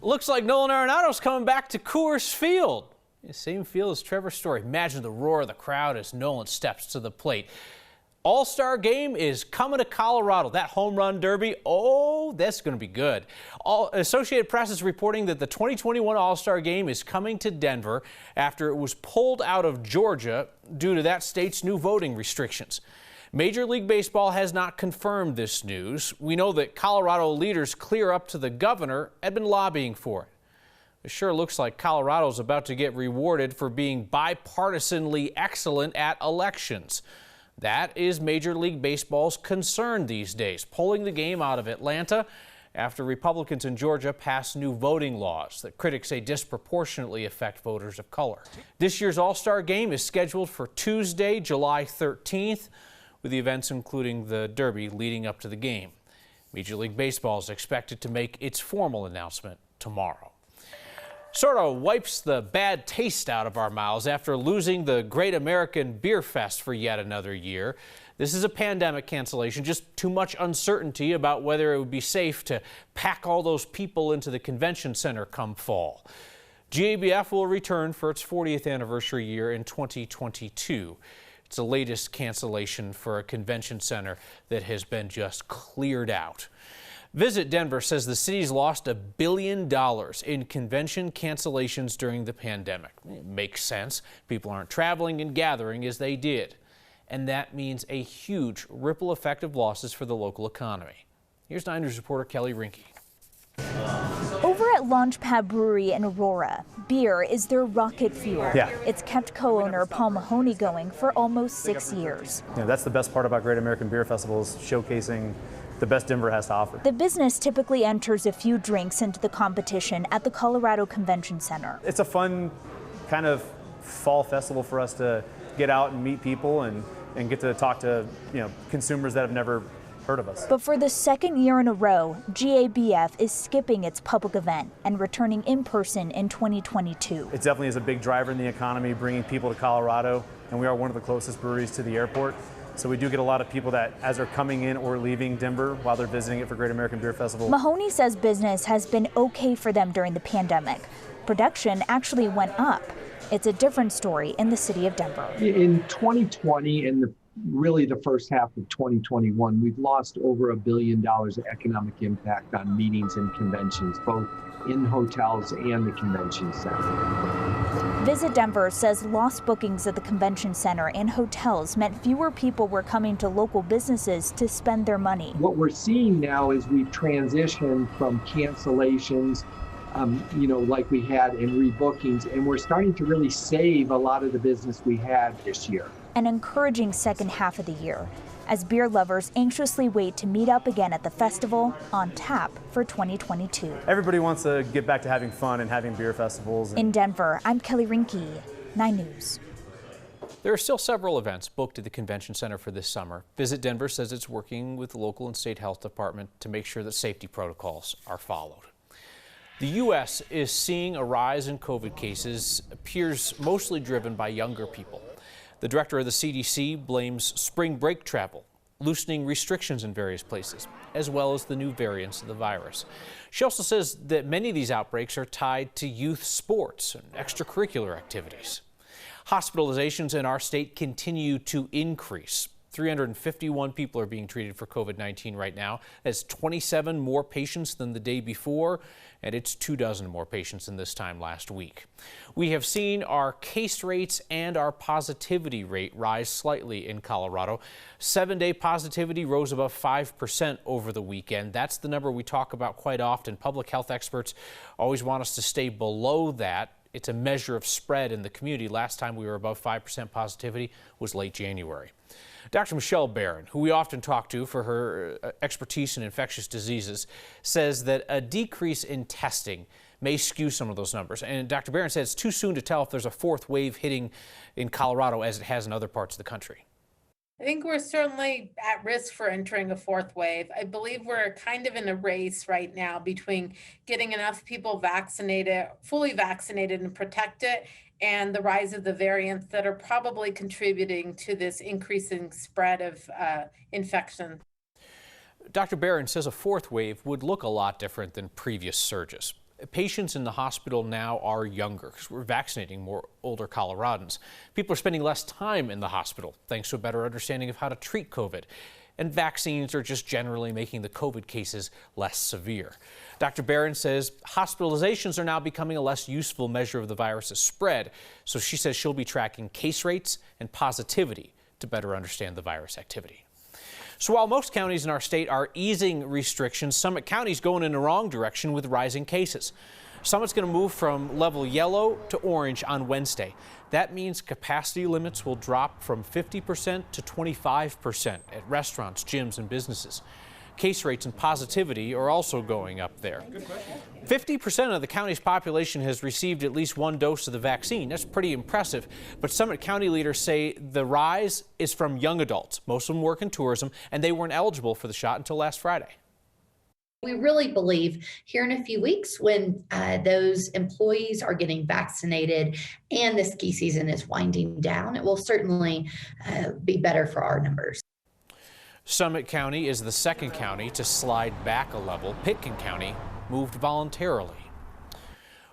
Looks like Nolan Arenado's coming back to Coors Field. Same field as Trevor Story. Imagine the roar of the crowd as Nolan steps to the plate. All-Star game is coming to Colorado. That home run derby, oh, that's going to be good. Associated Press is reporting that the 2021 All-Star game is coming to Denver after it was pulled out of Georgia due to that state's new voting restrictions. Major League Baseball has not confirmed this news. We know that Colorado leaders clear up to the governor had been lobbying for it. It sure looks like Colorado's about to get rewarded for being bipartisanly excellent at elections. That is Major League Baseball's concern these days, pulling the game out of Atlanta after Republicans in Georgia passed new voting laws that critics say disproportionately affect voters of color. This year's All-Star game is scheduled for Tuesday, July 13th, with the events including the Derby leading up to the game. Major League Baseball is expected to make its formal announcement tomorrow. Sort of wipes the bad taste out of our mouths after losing the Great American Beer Fest for yet another year. This is a pandemic cancellation, just too much uncertainty about whether it would be safe to pack all those people into the convention center come fall. GABF will return for its 40th anniversary year in 2022. It's the latest cancellation for a convention center that has been just cleared out. Visit Denver says the city's lost $1 billion in convention cancellations during the pandemic. It makes sense. People aren't traveling and gathering as they did. And that means a huge ripple effect of losses for the local economy. Here's 9 News reporter Kelly Rinke. Over at Launchpad Brewery in Aurora, beer is their rocket fuel. Yeah. It's kept co-owner Paul Mahoney going for almost 6 years. That's the best part about Great American Beer Festival, is showcasing the best Denver has to offer. The business typically enters a few drinks into the competition at the Colorado Convention Center. It's a fun kind of fall festival for us to get out and meet people and get to talk to consumers that have never heard of us. But for the second year in a row, GABF is skipping its public event and returning in person in 2022. It definitely is a big driver in the economy, bringing people to Colorado, and we are one of the closest breweries to the airport. So we do get a lot of people that, as they're coming in or leaving Denver while they're visiting it for Great American Beer Festival. Mahoney says business has been okay for them during the pandemic. Production actually went up. It's a different story in the city of Denver. In 2020 and really the first half of 2021, we've lost over $1 billion of economic impact on meetings and conventions, both in hotels and the convention center. Visit Denver says lost bookings at the convention center and hotels meant fewer people were coming to local businesses to spend their money. What we're seeing now is we've transitioned from cancellations, like we had, in rebookings, and we're starting to really save a lot of the business we had this year. An encouraging second half of the year as beer lovers anxiously wait to meet up again at the festival on tap for 2022. Everybody wants to get back to having fun and having beer festivals. In Denver, I'm Kelly Rinke, 9 News. There are still several events booked at the convention center for this summer. Visit Denver says it's working with the local and state health department to make sure that safety protocols are followed. The U.S. is seeing a rise in COVID cases, appears mostly driven by younger people. The director of the CDC blames spring break travel, loosening restrictions in various places, as well as the new variants of the virus. She also says that many of these outbreaks are tied to youth sports and extracurricular activities. Hospitalizations in our state continue to increase. 351 people are being treated for COVID-19 right now. That's 27 more patients than the day before, and it's 24 more patients than this time last week. We have seen our case rates and our positivity rate rise slightly in Colorado. 7-day positivity rose above 5% over the weekend. That's the number we talk about quite often. Public health experts always want us to stay below that. It's a measure of spread in the community. Last time we were above 5% positivity was late January. Dr. Michelle Barron, who we often talk to for her expertise in infectious diseases, says that a decrease in testing may skew some of those numbers. And Dr. Barron says it's too soon to tell if there's a fourth wave hitting in Colorado as it has in other parts of the country. I think we're certainly at risk for entering a fourth wave. I believe we're kind of in a race right now between getting enough people vaccinated, fully vaccinated and protected, and the rise of the variants that are probably contributing to this increasing spread of infection. Dr. Barron says a fourth wave would look a lot different than previous surges. Patients in the hospital now are younger because we're vaccinating more older Coloradans. People are spending less time in the hospital thanks to a better understanding of how to treat COVID. And vaccines are just generally making the COVID cases less severe. Dr. Barron says hospitalizations are now becoming a less useful measure of the virus's spread. So she says she'll be tracking case rates and positivity to better understand the virus activity. So while most counties in our state are easing restrictions, Summit County's going in the wrong direction with rising cases. Summit's going to move from level yellow to orange on Wednesday. That means capacity limits will drop from 50% to 25% at restaurants, gyms, and businesses. Case rates and positivity are also going up there. 50% of the county's population has received at least one dose of the vaccine. That's pretty impressive. But Summit County leaders say the rise is from young adults. Most of them work in tourism, and they weren't eligible for the shot until last Friday. We really believe here in a few weeks when those employees are getting vaccinated and the ski season is winding down, it will certainly be better for our numbers. Summit County is the second county to slide back a level. Pitkin County moved voluntarily.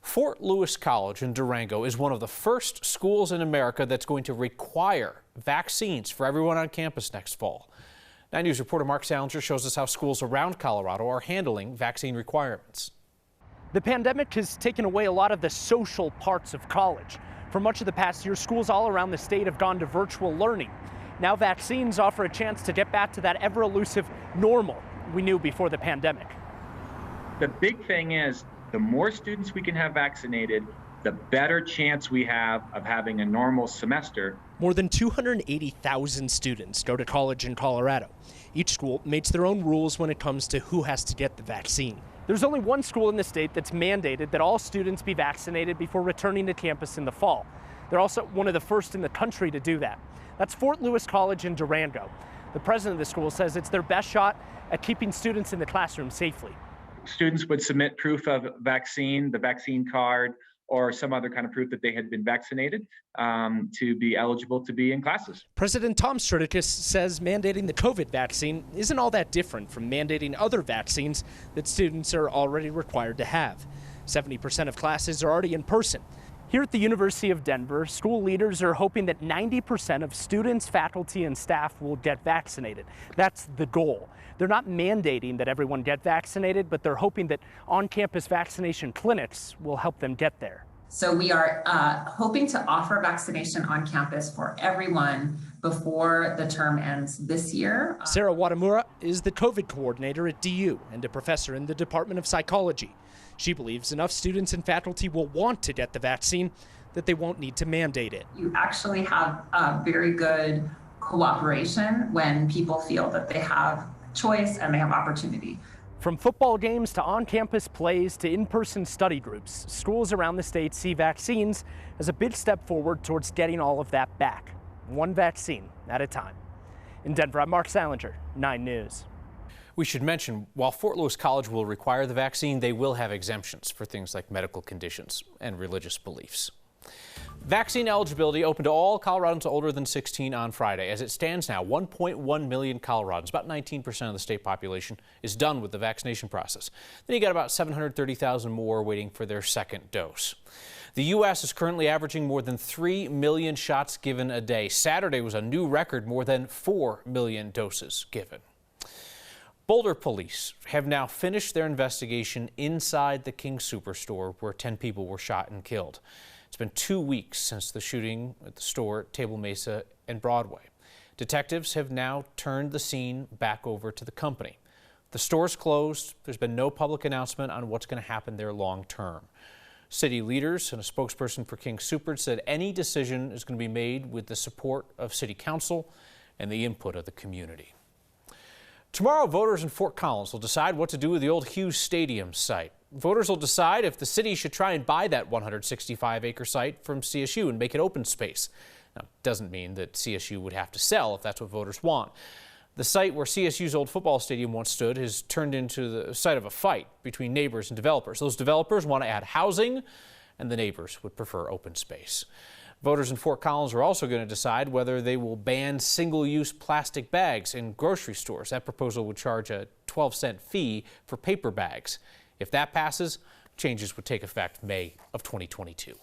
Fort Lewis College in Durango is one of the first schools in America that's going to require vaccines for everyone on campus next fall. 9 News reporter Mark Salinger shows us how schools around Colorado are handling vaccine requirements. The pandemic has taken away a lot of the social parts of college. For much of the past year, schools all around the state have gone to virtual learning. Now vaccines offer a chance to get back to that ever-elusive normal we knew before the pandemic. The big thing is the more students we can have vaccinated, the better chance we have of having a normal semester. More than 280,000 students go to college in Colorado. Each school makes their own rules when it comes to who has to get the vaccine. There's only one school in the state that's mandated that all students be vaccinated before returning to campus in the fall. They're also one of the first in the country to do that. That's Fort Lewis College in Durango. The president of the school says it's their best shot at keeping students in the classroom safely. Students would submit proof of vaccine, the vaccine card, or some other kind of proof that they had been vaccinated to be eligible to be in classes. President Tom Stridicus says mandating the COVID vaccine isn't all that different from mandating other vaccines that students are already required to have. 70% of classes are already in person. Here at the University of Denver, school leaders are hoping that 90% of students, faculty, and staff will get vaccinated. That's the goal. They're not mandating that everyone get vaccinated, but they're hoping that on-campus vaccination clinics will help them get there. So we are hoping to offer vaccination on campus for everyone before the term ends this year. Sarah Watamura is the COVID coordinator at DU and a professor in the Department of Psychology. She believes enough students and faculty will want to get the vaccine that they won't need to mandate it. You actually have a very good cooperation when people feel that they have choice and they have opportunity. From football games to on-campus plays to in-person study groups, schools around the state see vaccines as a big step forward towards getting all of that back, one vaccine at a time. In Denver, I'm Mark Salinger, 9 News. We should mention, while Fort Lewis College will require the vaccine, they will have exemptions for things like medical conditions and religious beliefs. Vaccine eligibility opened to all Coloradans older than 16 on Friday. As it stands now, 1.1 million Coloradans, about 19% of the state population, is done with the vaccination process. Then you got about 730,000 more waiting for their second dose. The U.S. is currently averaging more than 3 million shots given a day. Saturday was a new record, more than 4 million doses given. Boulder police have now finished their investigation inside the King Superstore where 10 people were shot and killed. It's been 2 weeks since the shooting at the store at Table Mesa and Broadway. Detectives have now turned the scene back over to the company. The store's closed. There's been no public announcement on what's going to happen there long term. City leaders and a spokesperson for King Soopert said any decision is going to be made with the support of City Council and the input of the community. Tomorrow, voters in Fort Collins will decide what to do with the old Hughes Stadium site. Voters will decide if the city should try and buy that 165-acre site from CSU and make it open space. Now, it doesn't mean that CSU would have to sell if that's what voters want. The site where CSU's old football stadium once stood has turned into the site of a fight between neighbors and developers. Those developers want to add housing, and the neighbors would prefer open space. Voters in Fort Collins are also going to decide whether they will ban single-use plastic bags in grocery stores. That proposal would charge a 12-cent fee for paper bags. If that passes, Changes would take effect May of 2022.